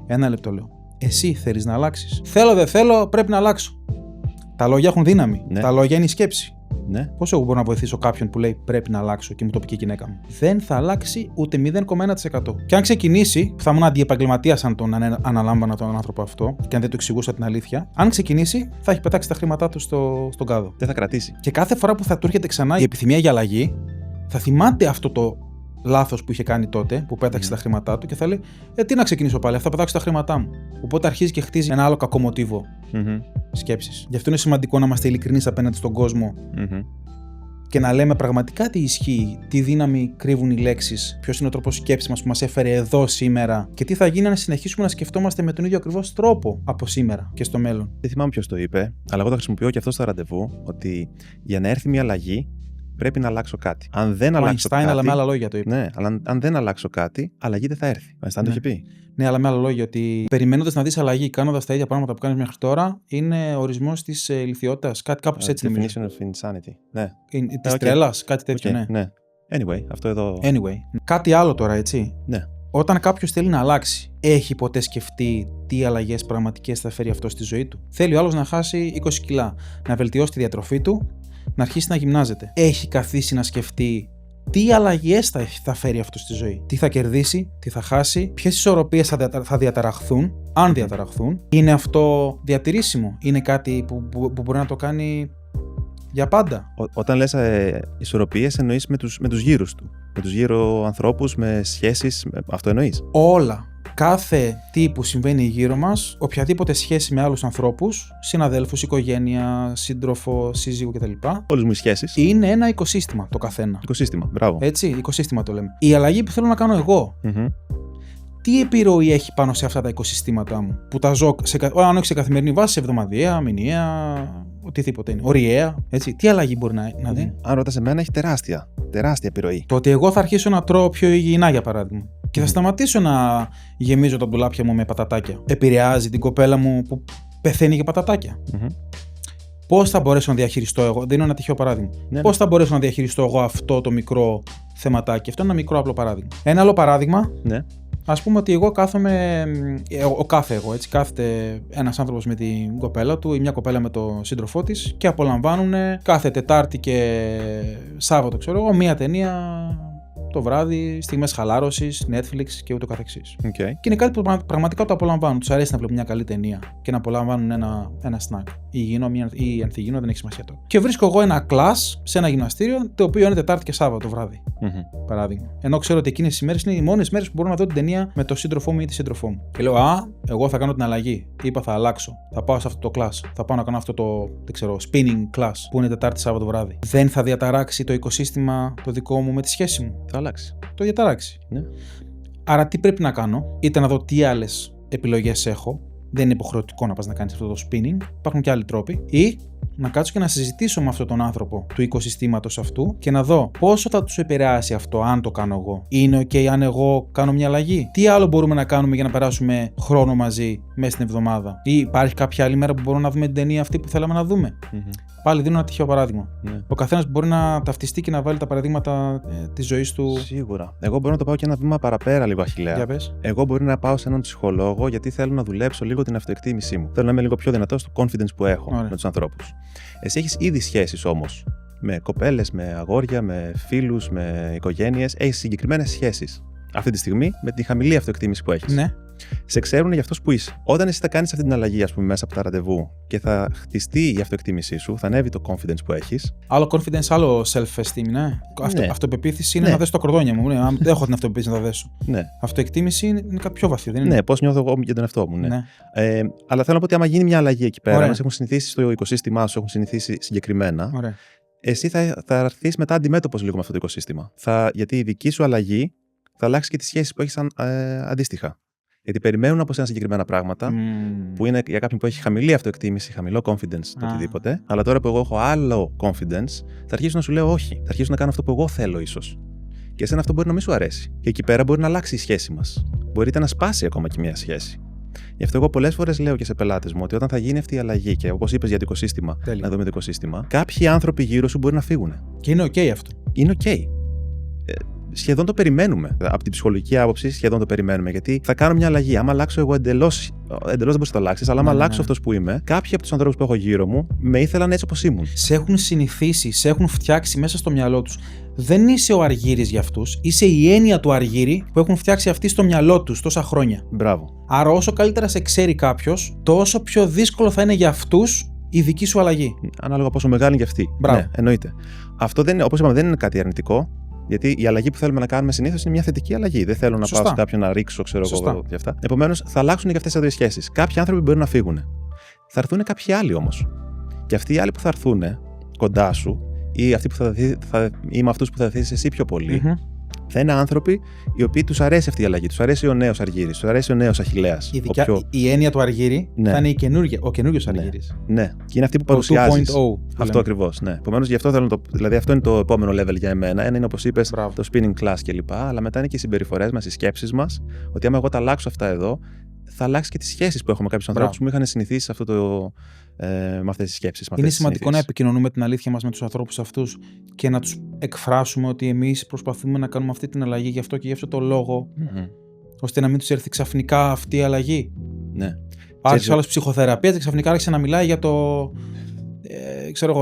Ένα λεπτό, λέω. Εσύ θέλεις να αλλάξεις? Θέλω, δεν θέλω, πρέπει να αλλάξω. Τα λόγια έχουν δύναμη. Τα λόγια είναι η σκέψη. Ναι. Πώς εγώ μπορώ να βοηθήσω κάποιον που λέει πρέπει να αλλάξω και μου το πει και η γυναίκα μου? Δεν θα αλλάξει ούτε 0,1%. Και αν ξεκινήσει, που θα ήμουν αντιεπαγγελματίας αν τον αναλάμβανα τον άνθρωπο αυτό και αν δεν του εξηγούσα την αλήθεια, αν ξεκινήσει, θα έχει πετάξει τα χρήματά του στον κάδο. Δεν θα κρατήσει. Και κάθε φορά που θα του έρχεται ξανά η επιθυμία για αλλαγή, θα θυμάται αυτό το λάθος που είχε κάνει τότε, που πέταξε τα χρήματά του και θα λέει: τι να ξεκινήσω πάλι, αυτά πετάξω τα χρήματά μου. Οπότε αρχίζει και χτίζει ένα άλλο κακό μοτίβο σκέψης. Γι' αυτό είναι σημαντικό να είμαστε ειλικρινείς απέναντι στον κόσμο και να λέμε πραγματικά τι ισχύει, τι δύναμη κρύβουν οι λέξεις, ποιος είναι ο τρόπος σκέψης μας που μας έφερε εδώ σήμερα και τι θα γίνει αν συνεχίσουμε να σκεφτόμαστε με τον ίδιο ακριβώς τρόπο από σήμερα και στο μέλλον. Δεν θυμάμαι ποιος το είπε, αλλά εγώ το χρησιμοποιώ και αυτό στο ραντεβού, ότι για να έρθει μια αλλαγή πρέπει να αλλάξω κάτι. Αν δεν αλλάξω κάτι. Αλλά με άλλα λόγια το είπε. Ναι, αλλά αν δεν αλλάξω κάτι, αλλαγή δεν θα έρθει. Το είχε πει. Ναι, αλλά με άλλα λόγια, ότι περιμένοντας να δεις αλλαγή, κάνοντας τα ίδια πράγματα που κάνεις μέχρι τώρα, είναι ορισμός της ηλιθιότητας. Κάπως έτσι νομίζω. Definition of insanity. Ναι. Της τρέλας, κάτι τέτοιο, ναι. Anyway, αυτό εδώ. Κάτι άλλο τώρα, έτσι. Ναι. Όταν κάποιος θέλει να αλλάξει, έχει ποτέ σκεφτεί τι αλλαγές πραγματικές θα φέρει αυτό στη ζωή του? Θέλει ο άλλος να χάσει 20 κιλά, να βελτιώσει τη διατροφή του, να αρχίσει να γυμνάζεται. Έχει καθίσει να σκεφτεί τι αλλαγές θα φέρει αυτό στη ζωή? Τι θα κερδίσει, τι θα χάσει, ποιες ισορροπίες θα διαταραχθούν, αν διαταραχθούν? Είναι αυτό διατηρήσιμο? Είναι κάτι που μπορεί να το κάνει για πάντα? Όταν λες ισορροπίες, εννοείς με τους γύρους του? Με τους γύρω ανθρώπους, με σχέσεις, αυτό εννοείς? Όλα. Κάθε τι που συμβαίνει γύρω μας, οποιαδήποτε σχέση με άλλους ανθρώπους, συναδέλφους, οικογένεια, σύντροφο, σύζυγο κτλ. Όλες μου οι σχέσεις. Είναι ένα οικοσύστημα το καθένα. Οικοσύστημα, μπράβο. Έτσι, οικοσύστημα το λέμε. Η αλλαγή που θέλω να κάνω εγώ, τι επιρροή έχει πάνω σε αυτά τα οικοσυστήματά μου, που τα ζω, αν όχι σε καθημερινή βάση, σε εβδομαδιαία, μηνιαία, οτιδήποτε είναι, ωριαία, έτσι. Τι αλλαγή μπορεί να δει? Αν ρωτάς εμένα, έχει τεράστια επιρροή. Το ότι εγώ θα αρχίσω να τρώω πιο υγιεινά, για παράδειγμα, και θα σταματήσω να γεμίζω τα ντουλάπια μου με πατατάκια, επηρεάζει την κοπέλα μου που πεθαίνει για πατατάκια. Πώς θα μπορέσω να διαχειριστώ εγώ? Δεν είναι ένα τυχαίο παράδειγμα. Πώς θα μπορέσω να διαχειριστώ εγώ αυτό το μικρό θεματάκι? Αυτό είναι ένα μικρό απλό παράδειγμα. Ένα άλλο παράδειγμα Ας πούμε ότι εγώ κάθομαι. Έτσι, κάθεται ένας άνθρωπος με την κοπέλα του ή μια κοπέλα με τον σύντροφό της και απολαμβάνουν κάθε Τετάρτη και Σάββατο, ξέρω εγώ, μία ταινία το βράδυ, στιγμές χαλάρωσης, Netflix και ούτω καθεξής. Okay. Και είναι κάτι που πραγματικά το απολαμβάνουν. Τους αρέσει να βλέπουν μια καλή ταινία και να απολαμβάνουν ένα snack. Ή ανθυγιεινό, δεν έχει σημασία τώρα. Και βρίσκω εγώ ένα κλάσ σε ένα γυμναστήριο, το οποίο είναι Τετάρτη και Σάββατο το βράδυ. Παράδειγμα. Ενώ ξέρω ότι εκείνες οι μέρες είναι οι μόνες μέρες που μπορώ να δω την ταινία με τον σύντροφό μου ή τη σύντροφό μου. Και λέω, εγώ θα κάνω την αλλαγή. Είπα, θα αλλάξω. Θα πάω σε αυτό το κλάσ. Θα πάω να κάνω αυτό το, spinning class που είναι Τετάρτη Σάββατο βράδυ. Δεν θα διαταράξει το οικοσύστημα το δικό μου με τη σχέση μου. Θα αλλάξει. Το διαταράξει. Ναι. Άρα τι πρέπει να κάνω, είτε να δω τι άλλες επιλογές έχω. Δεν είναι υποχρεωτικό να πας να κάνεις αυτό το spinning. Υπάρχουν και άλλοι τρόποι. Ή να κάτσω και να συζητήσω με αυτόν τον άνθρωπο του οικοσυστήματος αυτού και να δω πόσο θα τους επηρεάσει αυτό αν το κάνω εγώ. Είναι OK αν εγώ κάνω μια αλλαγή. Τι άλλο μπορούμε να κάνουμε για να περάσουμε χρόνο μαζί μέσα στην εβδομάδα. Ή υπάρχει κάποια άλλη μέρα που μπορούμε να δούμε την ταινία αυτή που θέλαμε να δούμε. Πάλι δίνω ένα τυχαίο παράδειγμα. Ο καθένας μπορεί να ταυτιστεί και να βάλει τα παραδείγματα της ζωής του. Σίγουρα. Εγώ μπορώ να το πάω και ένα βήμα παραπέρα, λίγο Αχιλλέα. Για πες. Εγώ μπορεί να πάω σε έναν ψυχολόγο γιατί θέλω να δουλέψω λίγο την αυτοεκτίμησή μου. Θέλω να είμαι λίγο πιο δυνατός στο confidence που έχω με τους ανθρώπους. Εσύ έχεις ήδη σχέσεις όμως. Με κοπέλες, με αγόρια, με φίλους, με οικογένειες. Έχεις συγκεκριμένες σχέσεις. Αυτή τη στιγμή με τη χαμηλή αυτοεκτίμηση που έχεις. Ναι. Σε ξέρουν για αυτός που είσαι. Όταν εσύ θα κάνεις αυτή την αλλαγή, ας πούμε, μέσα από τα ραντεβού και θα χτιστεί η αυτοεκτίμησή σου, θα ανέβει το confidence που έχεις. Άλλο confidence, άλλο self-esteem, ναι. Αυτοπεποίθηση είναι να δέσω τα κορδόνια μου. Ναι. Αν δεν έχω την αυτοπεποίθηση να τα δέσω. Ναι. Αυτοεκτίμηση είναι κάτι πιο βαθύ, δεν είναι. Ναι, πώς νιώθω εγώ για τον εαυτό μου. Ναι. Αλλά θέλω να πω ότι άμα γίνει μια αλλαγή εκεί πέρα, μας έχουν συνηθίσει στο οικοσύστημά σου, έχουν συνηθίσει συγκεκριμένα. Ωραία. Εσύ θα έρθεις μετά αντιμέτωπος λίγο με αυτό το οικοσύστημα. Γιατί η δική σου αλλαγή θα αλλάξει και τις σχέσεις που έχεις αντίστοιχα. Γιατί περιμένουν από σένα συγκεκριμένα πράγματα που είναι για κάποιον που έχει χαμηλή αυτοεκτίμηση, χαμηλό confidence, το οτιδήποτε. Αλλά τώρα που εγώ έχω άλλο confidence, θα αρχίσουν να σου λέω όχι. Θα αρχίσουν να κάνω αυτό που εγώ θέλω, ίσως. Και εσένα αυτό μπορεί να μην σου αρέσει. Και εκεί πέρα μπορεί να αλλάξει η σχέση μας. Μπορείτε να σπάσει ακόμα και μια σχέση. Γι' αυτό εγώ πολλές φορές λέω και σε πελάτες μου ότι όταν θα γίνει αυτή η αλλαγή και όπως είπες για το οικοσύστημα, να δούμε το οικοσύστημα, κάποιοι άνθρωποι γύρω σου μπορεί να φύγουν. Και είναι OK αυτό. Είναι OK. Σχεδόν το περιμένουμε. Από την ψυχολογική άποψη, σχεδόν το περιμένουμε. Γιατί θα κάνω μια αλλαγή. Άμα αλλάξω εγώ εντελώς δεν μπορεί να το αλλάξει, αλλά άμα αλλάξω αυτός που είμαι, κάποιοι από τους ανθρώπους που έχω γύρω μου με ήθελαν έτσι όπως ήμουν. Σε έχουν συνηθίσει, σε έχουν φτιάξει μέσα στο μυαλό τους. Δεν είσαι ο Αργύρης για αυτούς, είσαι η έννοια του Αργύρη που έχουν φτιάξει αυτοί στο μυαλό τους τόσα χρόνια. Μπράβο. Άρα, όσο καλύτερα σε ξέρει κάποιος, τόσο πιο δύσκολο θα είναι για αυτούς η δική σου αλλαγή. Ανάλογα πόσο μεγάλη είναι και αυτή. Μπράβο. Ναι, εννοείται. Αυτό όπως είπαμε, δεν είναι κάτι αρνητικό. Γιατί η αλλαγή που θέλουμε να κάνουμε συνήθως είναι μια θετική αλλαγή. Δεν θέλω να πάω σε κάποιον να ρίξω, ξέρω εγώ και αυτά. Επομένως, θα αλλάξουν και αυτές τις δύο σχέσεις. Κάποιοι άνθρωποι μπορεί να φύγουν. Θα έρθουν κάποιοι άλλοι όμως. Και αυτοί οι άλλοι που θα έρθουν κοντά σου ή αυτοί που ή με αυτούς που θα δεις εσύ πιο πολύ, θα είναι άνθρωποι οι οποίοι τους αρέσει αυτή η αλλαγή. Τους αρέσει ο νέος Αργύρης, τους αρέσει ο νέος Αχιλλέας. Η έννοια του Αργύρη θα είναι ο καινούριος Αργύρης. Ναι, και είναι αυτή που παρουσιάζεις. Αυτό ακριβώς. Ναι. Επομένως, γι' αυτό θέλω δηλαδή αυτό είναι το επόμενο level για εμένα. Ένα είναι όπως είπες το spinning class κλπ. Αλλά μετά είναι και οι συμπεριφορές μας, οι σκέψεις μας. Ότι άμα εγώ τα αλλάξω αυτά εδώ, θα αλλάξει και τις σχέσεις που έχω με κάποιους ανθρώπους που μου είχαν συνηθίσει σε αυτό το. Με αυτές τις σκέψεις. Είναι σημαντικό να επικοινωνούμε την αλήθεια μας με τους ανθρώπους αυτούς και να τους εκφράσουμε ότι εμείς προσπαθούμε να κάνουμε αυτή την αλλαγή γι' αυτό και γι' αυτό το λόγο, ώστε να μην τους έρθει ξαφνικά αυτή η αλλαγή. Ναι. Άρχισε άλλος ψυχοθεραπεία και ξαφνικά άρχισε να μιλάει για το.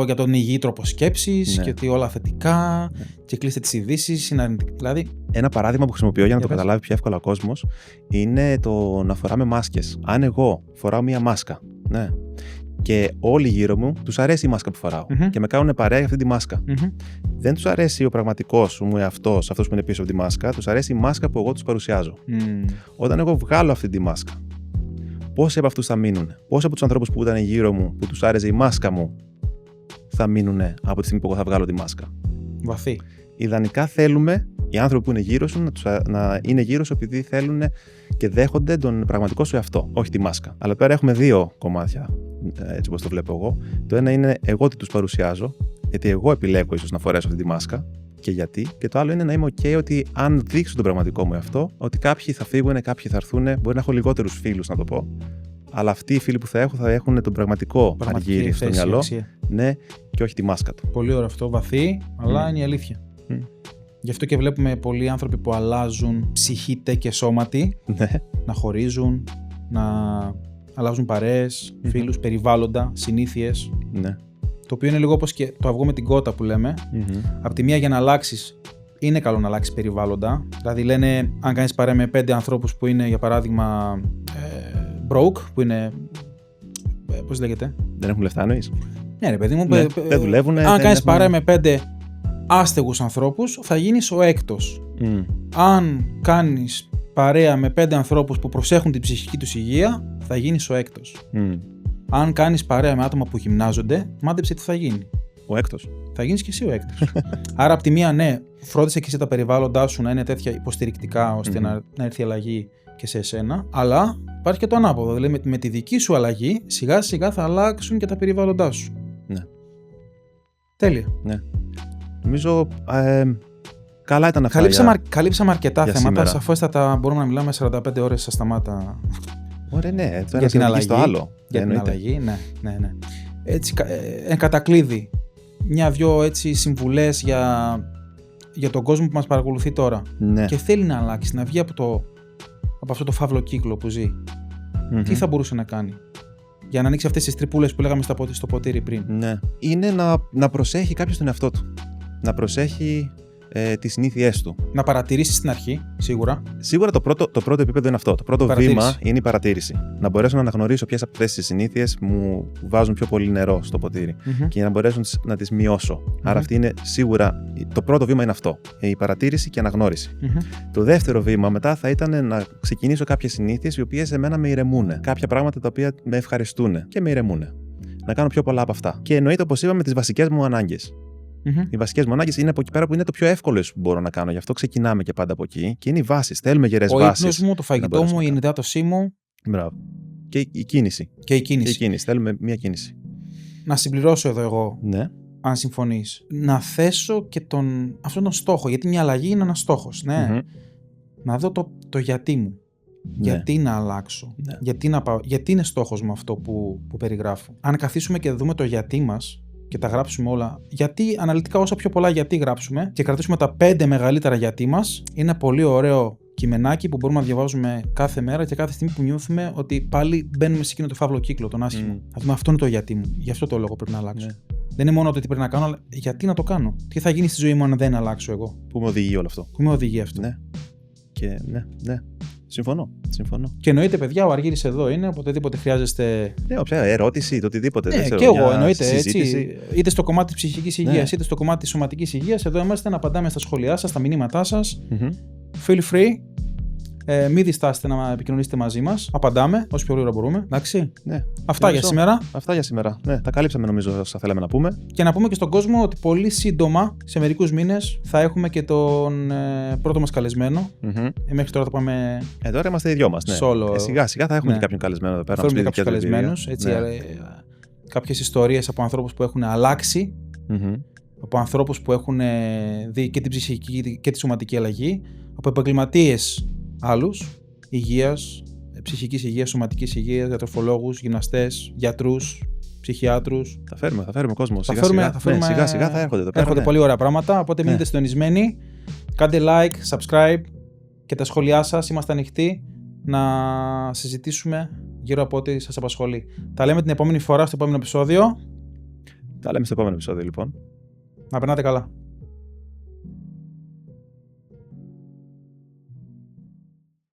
Για τον υγιή τρόπο σκέψης και ότι όλα θετικά και κλείστε τις ειδήσεις, είναι αρνητικά. Δηλαδή. Ένα παράδειγμα που χρησιμοποιώ για να το καταλάβει πιο εύκολα ο κόσμος είναι το να φοράμε μάσκες. Αν εγώ φοράω μία μάσκα, ναι, και όλοι γύρω μου τους αρέσει η μάσκα που φοράω και με κάνουν παρέα για αυτή τη μάσκα. Δεν τους αρέσει ο πραγματικός μου εαυτός, αυτός που είναι πίσω από τη μάσκα, τους αρέσει η μάσκα που εγώ τους παρουσιάζω. Όταν εγώ βγάλω αυτή τη μάσκα, πόσοι από αυτούς θα μείνουν, πόσοι από τους ανθρώπους που ήταν γύρω μου, που τους άρεσε η μάσκα μου, θα μείνουν από τη στιγμή που εγώ θα βγάλω τη μάσκα. Βαθύ. Ιδανικά θέλουμε οι άνθρωποι που είναι γύρω σου να είναι γύρω σου επειδή θέλουν και δέχονται τον πραγματικό σου εαυτό, όχι τη μάσκα. Αλλά πέρα έχουμε δύο κομμάτια, έτσι όπως το βλέπω εγώ. Το ένα είναι εγώ τι τους παρουσιάζω, γιατί εγώ επιλέγω ίσως να φορέσω αυτή τη μάσκα και γιατί. Και το άλλο είναι να είμαι OK ότι αν δείξω τον πραγματικό μου εαυτό, ότι κάποιοι θα φύγουν, κάποιοι θα έρθουν, μπορεί να έχω λιγότερους φίλους να το πω. Αλλά αυτοί οι φίλοι που θα έχουν τον πραγματικό Αργύρη στο μυαλό, ναι, και όχι τη μάσκα του. Πολύ ωραίο αυτό, βαθύ, αλλά είναι η αλήθεια. Γι' αυτό και βλέπουμε πολλοί άνθρωποι που αλλάζουν ψυχήτε και σώματι, να χωρίζουν, να αλλάζουν παρέες, φίλους, περιβάλλοντα, συνήθειες. Ναι. Το οποίο είναι λίγο όπως και το αυγό με την κότα που λέμε. Απ' τη μία, για να αλλάξεις, είναι καλό να αλλάξεις περιβάλλοντα. Δηλαδή λένε, αν κάνεις παρέα με 5 ανθρώπους που είναι, για παράδειγμα, broke, που είναι. Πώς λέγεται? Δεν έχουν λεφτά, εννοείς? Ναι, ρε παιδί μου. Δεν δουλεύουν. Αν κάνεις παρέα με 5 άστεγους ανθρώπους, θα γίνεις ο έκτος. Αν κάνεις παρέα με 5 ανθρώπους που προσέχουν την ψυχική τους υγεία, θα γίνεις ο έκτος. Αν κάνεις παρέα με άτομα που γυμνάζονται, μάντεψε τι θα γίνει. Ο έκτος. Θα γίνεις και εσύ ο έκτος. Άρα, από τη μία, ναι, φρόντισε και εσύ τα περιβάλλοντά σου να είναι τέτοια υποστηρικτικά, ώστε να έρθει αλλαγή και σε εσένα. Αλλά υπάρχει και το ανάποδο. Δηλαδή, με τη δική σου αλλαγή, σιγά σιγά θα αλλάξουν και τα περιβάλλοντά σου. Ναι. Τέλεια. Ναι. Νομίζω καλά ήταν αυτά. Καλύψαμε αρκετά θέματα. Σαφέστατα μπορούμε να μιλάμε 45 ώρες στα σταμάτα. Ωραία, ναι. Για την αλλαγή. Στο άλλο. Για την αλλαγή, ναι. Έτσι, εν κατακλείδη, μια-δυο έτσι συμβουλές για τον κόσμο που μας παρακολουθεί τώρα. Ναι. Και θέλει να αλλάξει, να βγει από αυτό το φαύλο κύκλο που ζει. Τι θα μπορούσε να κάνει για να ανοίξει αυτές τις τρυπούλες που λέγαμε στο ποτήρι πριν? Ναι. Είναι να προσέχει κάποιος τον εαυτό του. Να προσέχει τις συνήθειές του. Να παρατηρήσει στην αρχή, σίγουρα. Σίγουρα το πρώτο επίπεδο είναι αυτό. Το πρώτο βήμα είναι η παρατήρηση. Να μπορέσω να αναγνωρίσω ποιες από αυτές τις συνήθειες μου βάζουν πιο πολύ νερό στο ποτήρι και να μπορέσω να τις μειώσω. Άρα αυτή είναι σίγουρα. Το πρώτο βήμα είναι αυτό. Η παρατήρηση και η αναγνώριση. Το δεύτερο βήμα μετά θα ήταν να ξεκινήσω κάποιες συνήθειες οι οποίες εμένα με ηρεμούν. Κάποια πράγματα τα οποία με ευχαριστούν και με ηρεμούν. Να κάνω πιο πολλά από αυτά. Και εννοείται, όπως είπαμε, τις βασικές μου ανάγκες. Οι βασικές μου ανάγκες είναι από εκεί πέρα που είναι το πιο εύκολο που μπορώ να κάνω. Γι' αυτό ξεκινάμε και πάντα από εκεί. Και είναι οι βάσεις. Θέλουμε γερές βάσεις. Ο ύπνος μου, το φαγητό μου, η ενυδάτωσή μου. Μπράβο. Και η κίνηση. Και η κίνηση. Θέλουμε μία κίνηση. Να συμπληρώσω εδώ εγώ, ναι. Αν συμφωνείς. Να θέσω και αυτόν τον στόχο. Γιατί μια αλλαγή είναι ένας στόχος. Ναι. Να δω το γιατί μου. Ναι. Γιατί να αλλάξω. Ναι. Γιατί είναι στόχος μου αυτό που περιγράφω. Αν καθίσουμε και δούμε το γιατί μας και τα γράψουμε όλα, γιατί αναλυτικά όσο πιο πολλά γιατί γράψουμε και κρατήσουμε τα 5 μεγαλύτερα γιατί μας, είναι ένα πολύ ωραίο κειμενάκι που μπορούμε να διαβάζουμε κάθε μέρα και κάθε στιγμή που νιώθουμε ότι πάλι μπαίνουμε σε εκείνο το φαύλο κύκλο, τον άσχημο. Θα δούμε, αυτό είναι το γιατί μου. Γι' αυτό το λόγο πρέπει να αλλάξω. Ναι. Δεν είναι μόνο το τι πρέπει να κάνω, αλλά γιατί να το κάνω. Τι θα γίνει στη ζωή μου αν δεν αλλάξω εγώ. Πού με οδηγεί όλο αυτό. Πού με οδηγεί αυτό. Ναι. Και ναι. Συμφωνώ. Και εννοείται, παιδιά, ο Αργύρης εδώ είναι. Οποτεδήποτε χρειάζεστε. Ναι, όποια ερώτηση, το οτιδήποτε. Ναι, και εγώ εννοείται έτσι. Είτε στο κομμάτι της ψυχικής υγείας, είτε στο κομμάτι της σωματικής υγείας. Εδώ είμαστε να απαντάμε στα σχόλιά σας, στα μηνύματά σας. Feel free. Μην διστάσετε να επικοινωνήσετε μαζί μας. Απαντάμε όσο πιο γρήγορα μπορούμε. Εντάξει. Ναι. Αυτά για σήμερα. Αυτά για σήμερα. Ναι, τα καλύψαμε νομίζω όσα θέλαμε να πούμε. Και να πούμε και στον κόσμο ότι πολύ σύντομα, σε μερικούς μήνες, θα έχουμε και τον πρώτο μας καλεσμένο. Μέχρι τώρα το πάμε. Τώρα είμαστε οι δυο μας. Ναι. Solo. Σιγά σιγά θα έχουμε και κάποιον καλεσμένο εδώ πέρα. Θα έχουμε κάποιους καλεσμένους. Κάποιες ιστορίες από ανθρώπους που έχουν αλλάξει. Από ανθρώπους που έχουν δει και την ψυχική και τη σωματική αλλαγή. Από επαγγελματίες άλλους, υγείας, ψυχικής υγείας, σωματικής υγείας, διατροφολόγους, γυμναστές, γιατρούς, ψυχιάτρους. Θα φέρουμε κόσμο. Σιγά σιγά θα έρχονται εδώ πέρα. Έρχονται πολύ ωραία πράγματα, οπότε μείνετε συντονισμένοι. Κάντε like, subscribe και τα σχόλιά σας. Είμαστε ανοιχτοί να συζητήσουμε γύρω από ό,τι σας απασχολεί. Τα λέμε την επόμενη φορά στο επόμενο επεισόδιο. Τα λέμε στο επόμενο επεισόδιο, λοιπόν. Να περνάτε καλά.